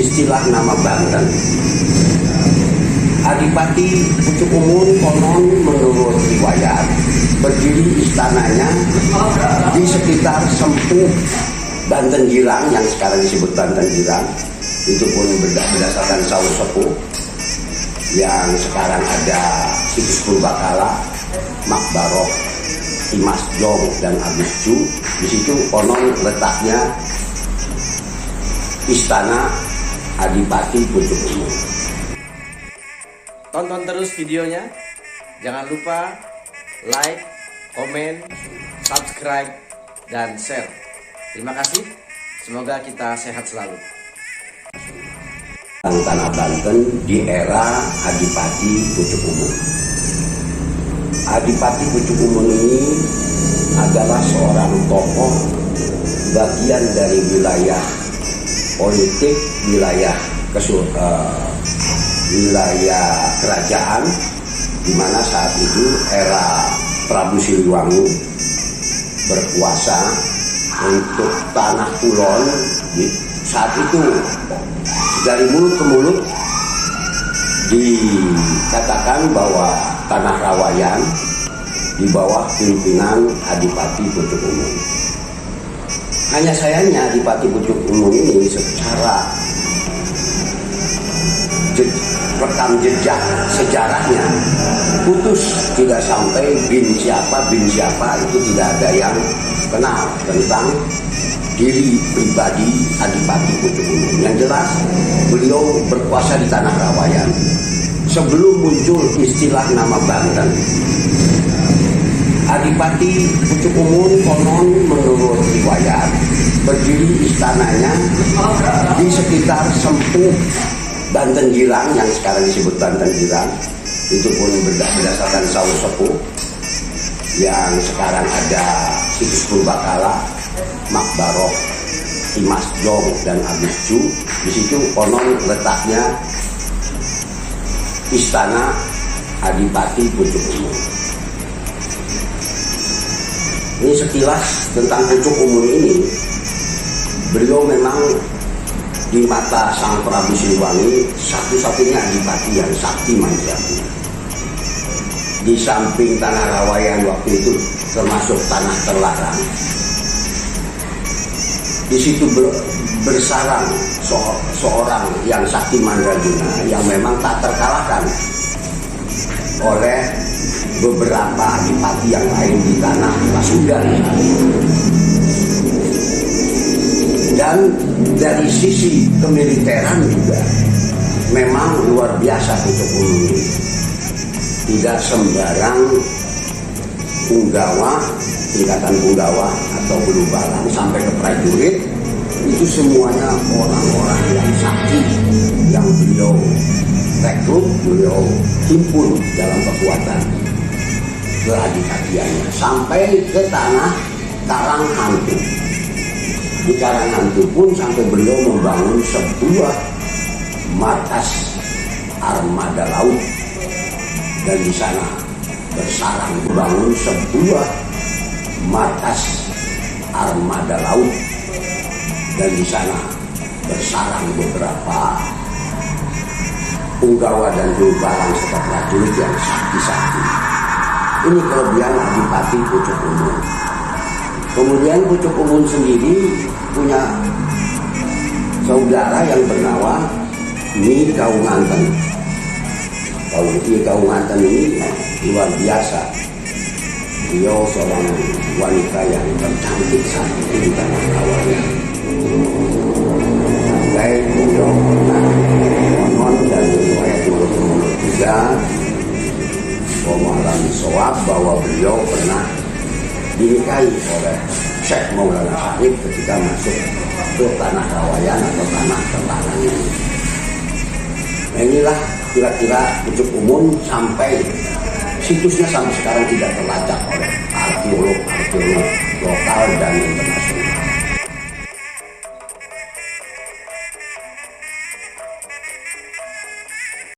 istilah nama Banten. Adipati Pucuk Umun konon menurut riwayat berdiri istananya di sekitar Sempuh Banten Girang yang sekarang disebut Banten Girang. Itu pun berdasarkan saur sepuh yang sekarang ada situs Purbakala, Makbaroh, Dimas Jong dan Agus Ju. Di situ konon letaknya istana Adipati Pucuk Umun. Tonton terus videonya. Jangan lupa like, komen, subscribe, dan share. Terima kasih. Semoga kita sehat selalu. Tanah Banten di era Adipati Pucuk Umun. Adipati Pucuk Umun ini adalah seorang tokoh bagian dari wilayah politik, wilayah kerajaan, di mana saat itu era Prabu Siliwangi berkuasa untuk tanah Kulon. Saat itu dari mulut ke mulut dikatakan bahwa tanah Rawayan di bawah pimpinan Adipati Pucuk Umun. Hanya sayangnya Adipati Pucuk Umun ini secara rekam jejak sejarahnya putus, tidak sampai bin siapa itu tidak ada yang kenal tentang diri pribadi Adipati Pucuk Umun. Yang jelas beliau berkuasa di tanah Rawayan sebelum muncul istilah nama Banten. Adipati Pucuk Umun konon menurut riwayat berdiri istananya di sekitar Sempuh Banten Girang yang sekarang disebut Banten Girang. Itu pun berdasarkan saur sepuh yang sekarang ada situs Purbakala, Makbaroh, Dimas Jong dan Agus Ju. Di situ konon letaknya istana Adipati Pucuk Umun. Ini sekilas tentang Pucuk Umun ini. Beliau memang di mata Sang Prabu Siliwangi satu-satunya adipati yang sakti manjati. Di samping tanah Rawayan waktu itu termasuk tanah terlarang, di situ bersarang seorang yang sakti mandraguna yang memang tak terkalahkan oleh beberapa adipati yang lain di tanah Pasundan. Dan dari sisi kemiliteran juga memang luar biasa Pucuk Umun ini. Tidak sembarang punggawa, tingkatan punggawa atau bulubalang sampai ke prajurit, itu semuanya orang-orang yang sakti yang beliau rekrut, beliau himpun dalam kekuatan keadipatiannya sampai ke tanah Karanghantu. Di Karanghantu pun sampai beliau membangun sebuah markas armada laut, dan di sana bersarang membangun sebuah markas armada laut, dan di sana bersarang beberapa punggawa dan bulubalang serta prajurit yang sakti-sakti. Ini kelebihan Adipati Pucuk Umun. Kemudian Pucuk Umun sendiri punya saudara yang bernama Nyi Kaunganten. Nyi Kaunganten ini luar biasa. Beliau seorang wanita yang tercantik saat itu di tanah Rawayan. Sampai beliau pernah konon dan riwayat mulut juga mengalami soal bahwa beliau pernah dinikahi oleh Syekh Maulana Syarif ketika masuk ke tanah Rawayan atau tanah terlarang ini. Nah, inilah kira-kira Pucuk Umun sampai situsnya sampai sekarang tidak terlacak oleh arkeolog lokal dan internasional.